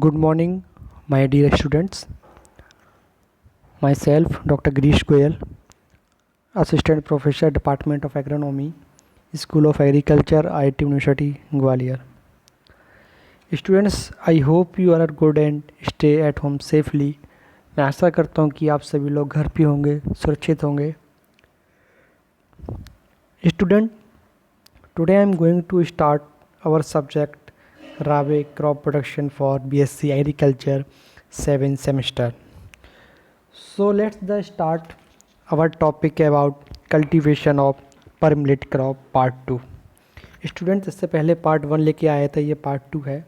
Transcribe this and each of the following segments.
Good morning, my dear students. Myself, Dr. Girish Goyal, Assistant Professor, Department of Agronomy, School of Agriculture, IIT University, Gwalior. Students, I hope you are good and stay at home safely. मैं आशा करता हूँ कि आप सभी लोग घर पे होंगे, सुरक्षित होंगे. Student, today I am going to start our subject Rabi crop production for BSc Agriculture 7th semester. So let's start our topic about cultivation of permanent crop part 2. Students इससे पहले पार्ट 1 लेके आया था, ये पार्ट 2 है.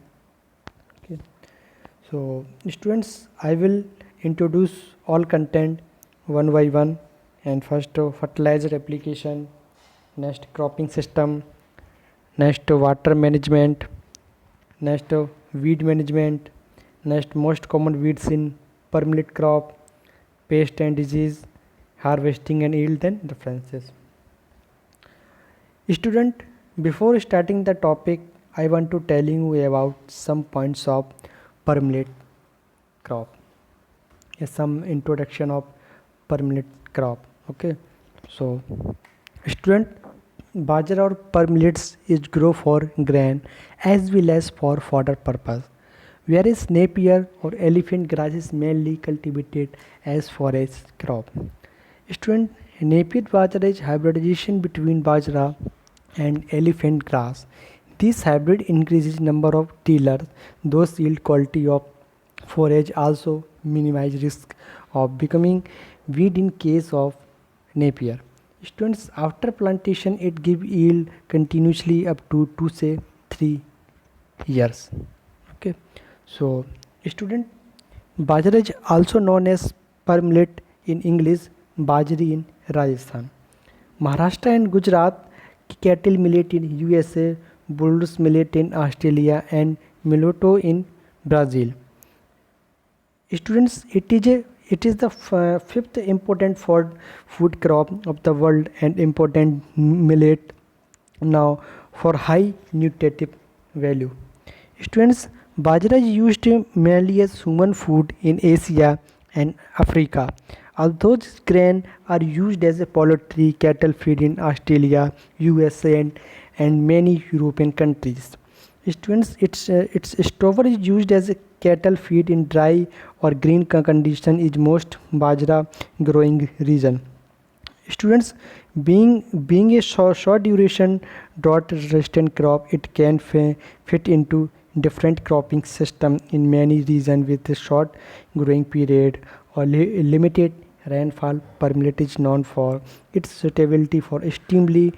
So students I will introduce all content one by one. And first fertilizer application, next cropping system, next water management, next weed management, next most common weeds in permanent crop, pest and disease, harvesting and yield and references. Student, before starting the topic, I want to tell you about some points of permanent crop. Some introduction of permanent crop. Okay, so student, bajra or permillets is grow for grain as well as for fodder purpose, whereas Napier or elephant grass is mainly cultivated as forage crop. Student, Napier bajra is hybridization between bajra and elephant grass. This hybrid increases number of tillers, those yield quality of forage, also minimize risk of becoming weed in case of Napier. Students, after plantation it give yield continuously up to 2 say 3 years. Okay. So student, bajra is also known as permillet in English, bajri in Rajasthan, Maharashtra and Gujarat, cattle millet in USA, bulls millet in Australia and Miloto in Brazil. Students, it is the fifth important food crop of the world and important millet now for high nutritive value. Students, bajra is used mainly as human food in Asia and Africa, although this grain are used as a poultry cattle feed in Australia, USA and many European countries. Students, its stover is used as a cattle feed in dry or green condition is most bajra growing region. Students, being a short duration drought resistant crop, it can fit into different cropping system in many regions with a short growing period or limited rainfall. Permillet is known for its suitability for extremely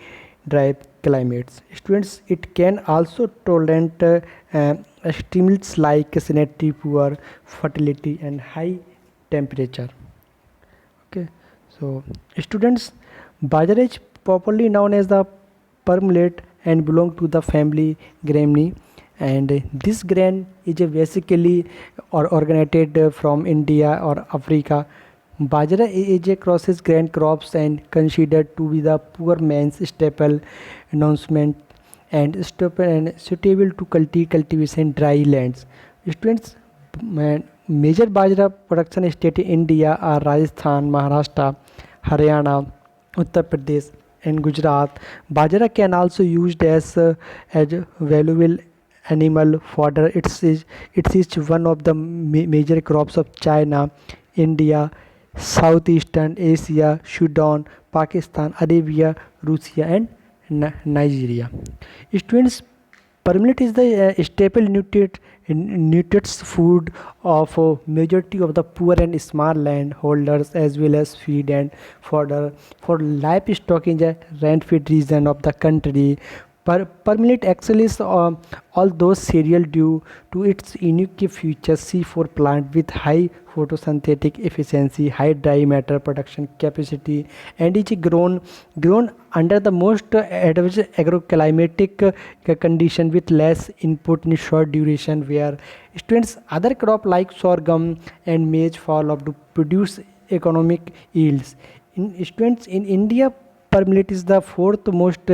dry climates. Students, it can also tolerate extremes like sanitary, poor fertility and high temperature. Okay, so students, bajra is properly known as the permillet and belong to the family Gramineae, and this grain is basically originated from India or Africa. Bajra is a crosses grain crops and considered to be the poor man's staple announcement and suitable to cultivation dry lands. Students, major bajra production state in India are Rajasthan, Maharashtra, Haryana, Uttar Pradesh and Gujarat. Bajra can also used as valuable animal fodder. It is one of the major crops of China, India, Southeastern Asia, Sudan, Pakistan, Arabia, Russia and Nigeria. Students, permillet is the staple nutrients food of majority of the poor and small land holders as well as feed and fodder for livestock in the rain-fed region of the country. Permillet excels all those cereal due to its unique features. C4 plant with high photosynthetic efficiency, high dry matter production capacity, and is grown under the most adverse agroclimatic condition with less input in short duration, where students other crop like sorghum and maize fall off to produce economic yields. In students in India, per millet is the fourth most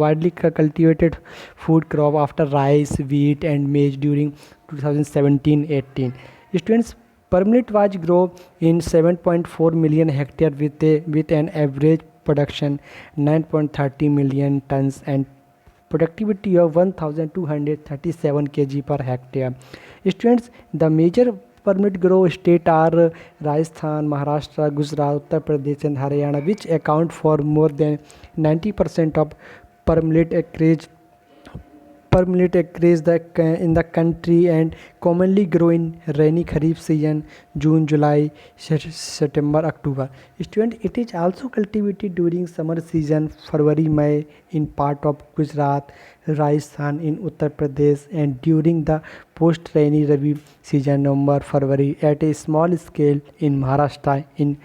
widely cultivated food crop after rice, wheat, and maize during 2017-18. Students, per millet was grown in 7.4 million hectare with an average production 9.30 million tons and productivity of 1237 kg per hectare. Students, the major permit grow state are Rajasthan, Maharashtra, Gujarat, Uttar Pradesh and Haryana, which account for more than 90% of permanent acreage in the country and commonly grow in rainy kharif season June, July, September, October. Student, it is also cultivated during summer season February, May in part of Gujarat, Rajasthan in Uttar Pradesh and during the post rainy Rabi season November, February at a small scale in Maharashtra in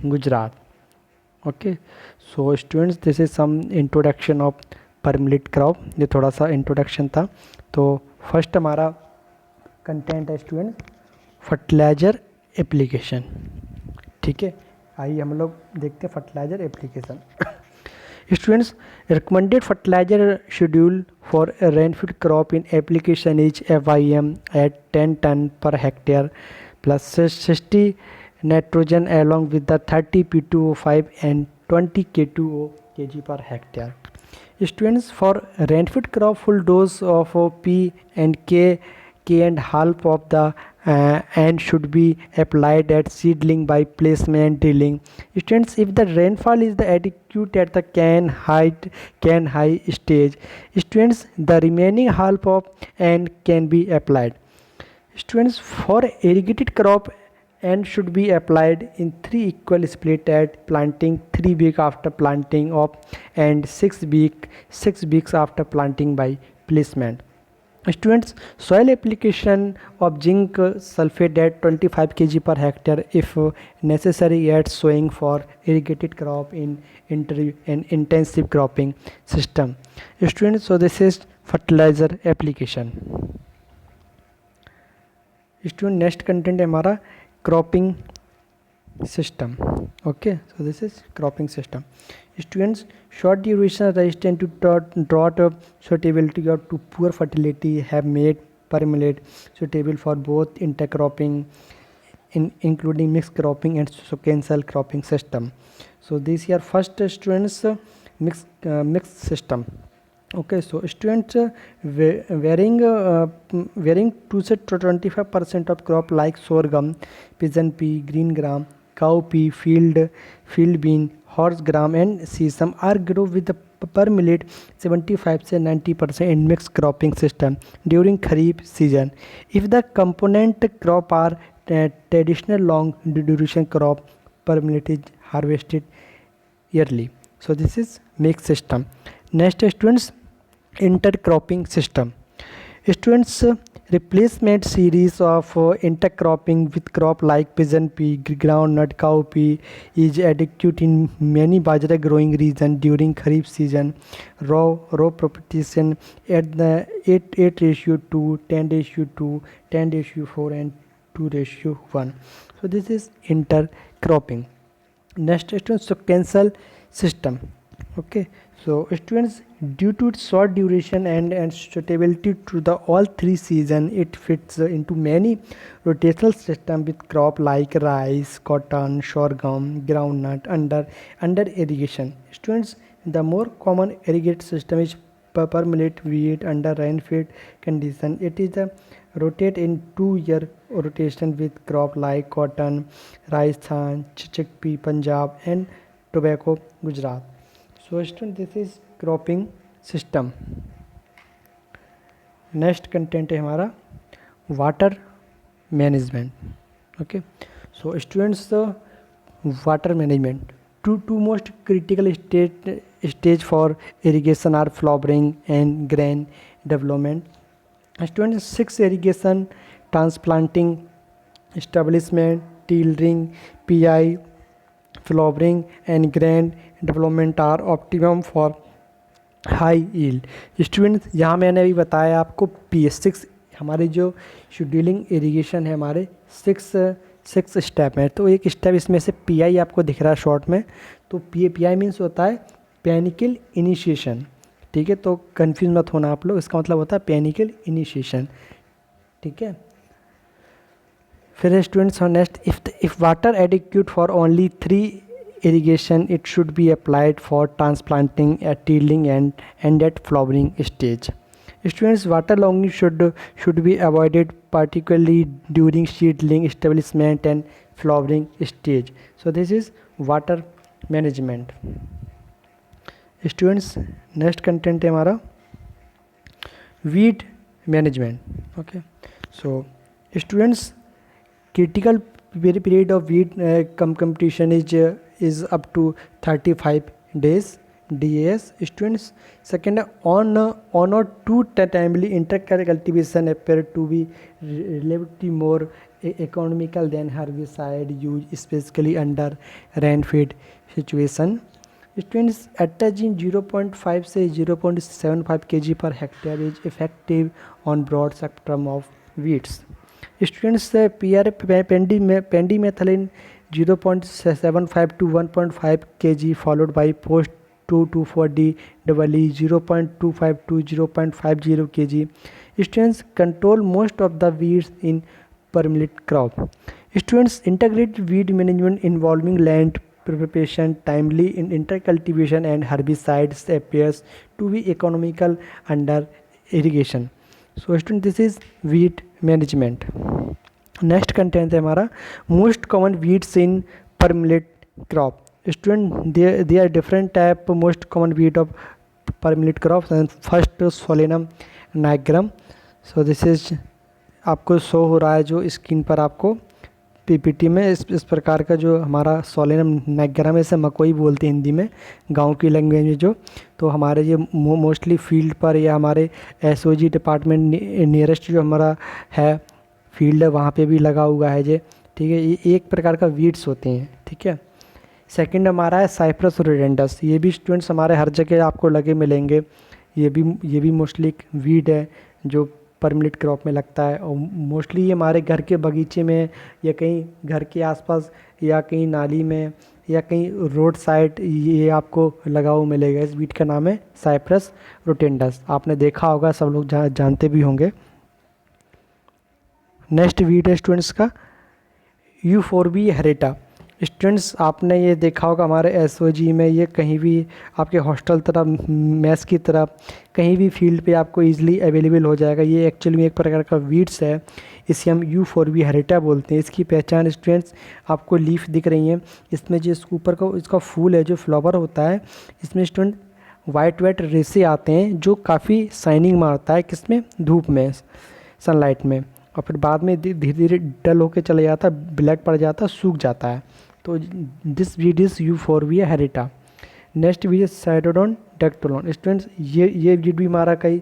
Gujarat. Okay, so students, this is some introduction of पर millet crop, ये थोड़ा सा introduction था. तो first हमारा content है student fertiliser application. ठीक है, आइए हम लोग देखते हैं fertiliser application. Students, recommended fertiliser schedule for rainfed crop in application is FIM at 10 ton per hectare plus 60 nitrogen along with the 30 P2O5 and 20 K2O kg per hectare. Students, for rainfed crop full dose of P and K and half of the and should be applied at seedling by placement and drilling. Students, if the rainfall is the adequate at the can high stage, students, the remaining half of and can be applied. Students, for irrigated crop and should be applied in 3 equal split at planting 3 weeks after planting of and 6 weeks after planting by placement. Students, soil application of zinc sulfate at 25 kg per hectare if necessary at sowing for irrigated crop in intensive cropping system. Students, so this is fertilizer application. Student, next content है हमारा cropping system. Okay, so this is cropping system. Students, short duration resistant to drought suitability or to poor fertility have made per millet suitable for both intercropping including mixed cropping and sequential cropping system. So this here first students mixed system. Okay, so students varying 2 to 25% of crop like sorghum, pigeon pea, green gram, cowpea, field bean, horse gram and sesame are grown with the per millet 75 to 90% in mixed cropping system during kharif season. If the component crop are traditional long duration crop, per millet is harvested yearly. So this is mixed system. Next students, intercropping system. Students, replacement series of intercropping with crop like pigeon pea, groundnut, cowpea is adequate in many bajra growing region during kharif season. Row propagation at the 8:2, 10:2, 10:4 and 2:1. So this is intercropping. Next students, sequential system. Okay, so students, due to its short duration and suitability to the all 3 season, it fits into many rotational system with crop like rice, cotton, sorghum, groundnut under irrigation. Students, the more common irrigated system is per millet wheat under rain-fed condition. It is a rotate in 2-year rotation with crop like cotton, Rajasthan, chickpea, Punjab and tobacco, Gujarat. So student, this is cropping system. Next content है हमारा water management. Okay, so students, water management two most critical stage for irrigation are flowering and grain development. Students, 6 irrigation, transplanting, establishment, tillering, PI, flowering and grain development are optimum for high yield. Students, यहाँ मैंने अभी बताया आपको PS6 हमारे जो scheduling irrigation है हमारे 6 step हैं. तो एक स्टेप इसमें से PI आपको दिख रहा है शॉर्ट में, तो PI मीन्स होता है पेनिकल इनिशिएशन, ठीक है, तो कन्फ्यूज मत होना आप लोग, इसका मतलब होता है पेनिकल इनिशिएशन, ठीक है। फिर students next, if water adequate for only 3 irrigation it should be applied for transplanting at tilling and at flowering stage. Students, water logging should be avoided particularly during seedling establishment and flowering stage. So this is water management. Students, next content है हमारा weed management. Okay, so students, critical period of weed competition is up to 35 days DAS. Students, second, on or two timely intercultivation appear to be relatively more economical than herbicide use, especially under rain-fed situation. Students, attaching 0.5 से 0.75 kg per hectare is effective on broad spectrum of weeds. Students, pendimethalin 0.75 to 1.5 kg followed by post 2,2,4-D double 0.25 to 0.50 kg. Students, control most of the weeds in permanent crop. Students, integrated weed management involving land preparation, timely in intercultivation and herbicides appears to be economical under irrigation. So students, this is weed management. Next content है हमारा most common weeds in pearl millet crop. Student, they are different type most common weed of pearl millet crop. And first solanum nigrum. So this is आपको show हो रहा है जो screen पर आपको PPT में इस प्रकार का जो हमारा सोलेनम नाइग्रम है, इसे मकोई बोलते हैं हिंदी में, गांव की लैंग्वेज में जो. तो हमारे ये मोस्टली फील्ड पर या हमारे SOG डिपार्टमेंट नियरेस्ट जो हमारा है फील्ड है वहाँ पे भी लगा हुआ है ये, ठीक है. ये एक प्रकार का वीड्स होते हैं, ठीक है. सेकंड हमारा है साइप्रस रोडेंडस. ये भी स्टूडेंट्स हमारे हर जगह आपको लगे मिलेंगे. ये भी मोस्टली एक वीड है जो परमिलेट क्रॉप में लगता है, और मोस्टली ये हमारे घर के बगीचे में या कहीं घर के आसपास या कहीं नाली में या कहीं रोड साइड ये आपको लगा हुआ मिलेगा. इस वीड का नाम है साइप्रस रोटेंडस. आपने देखा होगा, सब लोग जानते भी होंगे. नेक्स्ट वीड है स्टूडेंट्स का यूफोर्बिया हेरेटा. स्टूडेंट्स, आपने ये देखा होगा हमारे SOG में, ये कहीं भी आपके हॉस्टल तरफ मैस की तरफ कहीं भी फील्ड पे आपको इजीली अवेलेबल हो जाएगा. ये एक्चुअली में एक प्रकार का वीड्स है, इसे हम यूफोर्बिया हेरेटा बोलते हैं. इसकी पहचान स्टूडेंट्स आपको लीफ दिख रही हैं, इसमें जो ऊपर का इसका फूल है जो फ्लावर होता है, इसमें स्टूडेंट वाइट रेसे आते हैं जो काफ़ी शाइनिंग मारता है, किसमें, धूप में, सनलाइट में, और फिर बाद में धीरे धीरे डल होकर चला जाता है, ब्लैक पड़ जाता है, सूख जाता है. तो this weed is euphorbia hirta. Next weed is cynodon dactylon. Students, ये वीड भी हमारा कई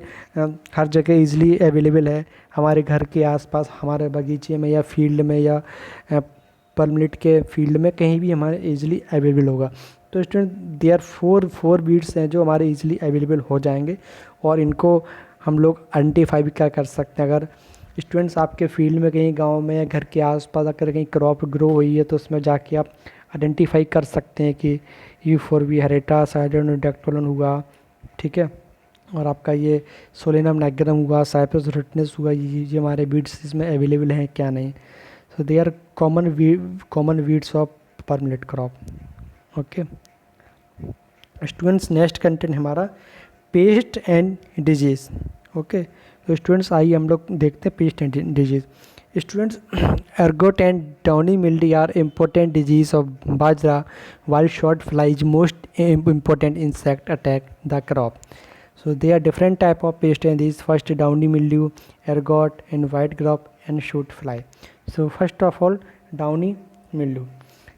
हर जगह इजीली अवेलेबल है, हमारे घर के आसपास, हमारे बगीचे में या फील्ड में या परमिलेट के फील्ड में कहीं भी हमारे इजीली अवेलेबल होगा. तो student, they are four weeds हैं जो हमारे इजीली अवेलेबल हो जाएंगे, और इनको हम लोग आइडेंटिफाई भी क्या कर सकते हैं. अगर स्टूडेंट्स आपके फील्ड में कहीं गांव में या घर के आसपास अगर कहीं क्रॉप ग्रो हुई है तो उसमें जाके आप आइडेंटिफाई कर सकते हैं कि यूफोर्बिया हेरेटा, साइडोडोन डेक्टोलोन हुआ, ठीक है, और आपका ये सोलेनम नाइग्रम हुआ, साइप्रस रोटेंडस हुआ, ये हमारे वीड्स इसमें अवेलेबल हैं क्या नहीं. So they are common weeds of pearl millet crop. Okay students, next content हमारा पेस्ट एंड डिजीज़. ओके, तो स्टूडेंट्स आइए हम लोग देखते हैं pest and disease. Students, ergot and downy mildew are important disease of bajra, while short fly is most important insect attack the crop. So there are different type of pest and these first downy mildew, ergot and white grub and shoot fly. So first of all downy mildew.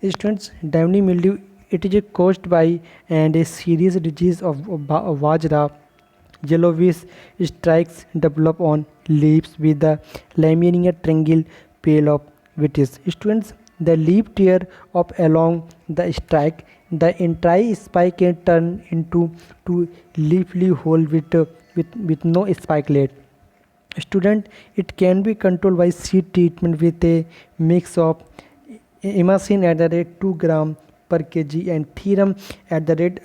Students, downy mildew, it is caused by and a serious disease of bajra. Yellowish strikes develop on leaves with the lamina triangle pale of vitis. Students, the leaf tear up along the strike. The entire spike can turn into two leafy hole with no spikelet. Student, it can be controlled by seed treatment with a mix of imacin at the rate 2 gram per kg and theorem at the rate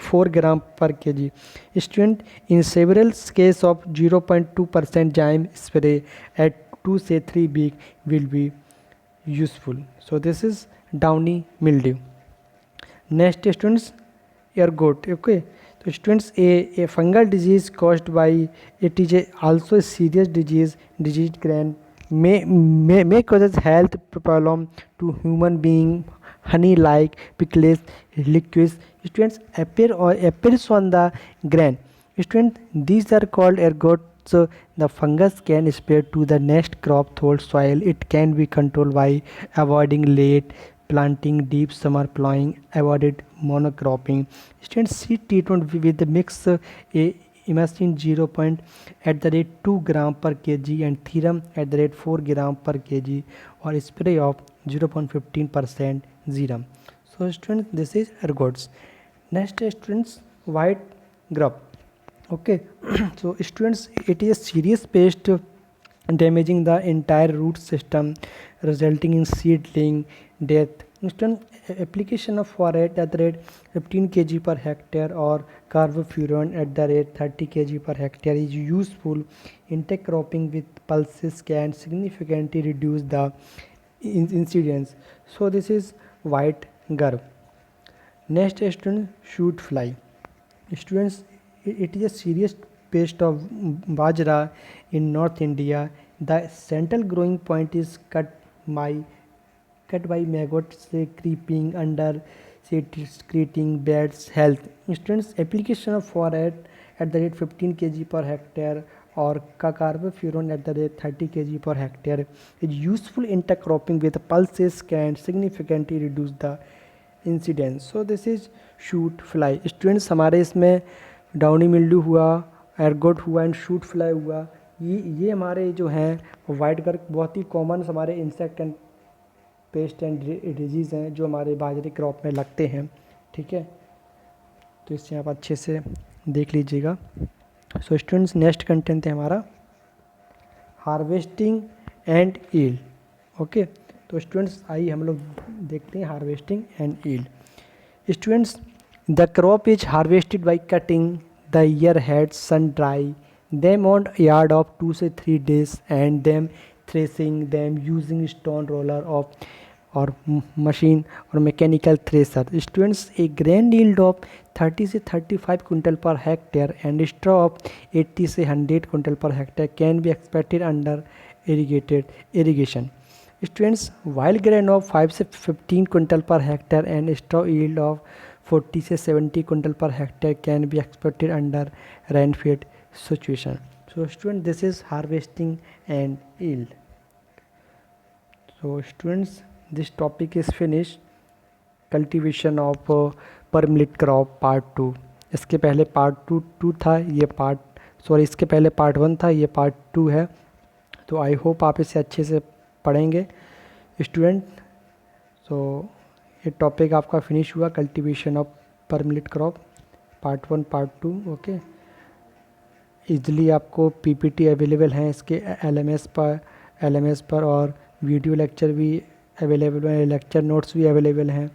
4 gram per kg. Student, in several cases of 0.2% zyme spray at 2 से 3 week will be useful. So this is downy mildew. Next students, ergot. Okay, so students, a fungal disease caused by, it is also a serious disease grain may causes health problem to human being. Honey like pickles liquids students appears on the grain. Students, these are called ergots. So the fungus can spread to the next crop through soil. It can be controlled by avoiding late planting, deep summer plowing, avoided monocropping. Students, seed treatment with the mix a imagine 0. at the rate 2 gram per kg and theorem at the rate 4 gram per kg or spray of 0.15% serum. So students, this is ergots. Next students, white grub. Okay, so students, it is a serious pest damaging the entire root system, resulting in seedling death. Instant application of Forate at the rate 15 kg per hectare or carbofuran at the rate 30 kg per hectare is useful. Intercropping with pulses can significantly reduce the incidence. So this is white grub. Next student, shoot fly. Students, it is a serious pest of bajra in North India. The central growing point is cut by maggots creeping under secreting beds. Health. Students, application of Forate at the rate 15 kg per hectare or carbofuran at the rate 30 kg per hectare is useful. Intercropping with pulses can significantly reduce the incidence. So this is shoot fly. Students, हमारे इसमें downy mildew हुआ, ergot हुआ and shoot fly हुआ. ये हमारे जो हैं white गर्क बहुत ही कॉमन हमारे insect and paste and disease हैं जो हमारे बाजरे क्रॉप में लगते हैं. ठीक है, तो इससे आप अच्छे से देख लीजिएगा. सो स्टूडेंट्स, नेक्स्ट कंटेंट है हमारा हार्वेस्टिंग एंड ईल्ड. ओके, तो स्टूडेंट्स आइए हम लोग देखते हैं harvesting and yield. Students, the crop is harvested by cutting the ear head, sun dry them on yard of 2 से 3 days and them threshing them using stone roller of और machine और mechanical thresher. Students, a grain yield of 30 से 35 quintal per hectare and straw of 80 से 100 quintal per hectare can be expected under irrigation. Students, while grain of 5 से 15 quintal per hectare and straw yield of 40 से 70 quintal per hectare can be expected under rain-fed situation. So students, this is harvesting and yield. So students, this topic is finished. Cultivation of per millet crop part 2. इसके पहले part 2 था, ये इसके पहले part 1 था, ये part 2 है. तो आई होप आप इसे अच्छे से पढ़ेंगे स्टूडेंट. सो ये टॉपिक आपका फिनिश हुआ, कल्टीवेशन ऑफ पर millet crop part 1 part 2. Okay, easily आपको पीपीटी अवेलेबल हैं इसके एलएमएस पर और वीडियो लेक्चर भी अवेलेबल हैं, लेक्चर नोट्स भी अवेलेबल हैं.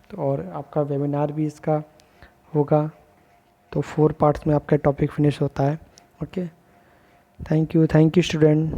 तो और आपका वेबिनार भी इसका होगा. तो 4 पार्ट्स में आपका टॉपिक फिनिश होता है. Okay, thank you student.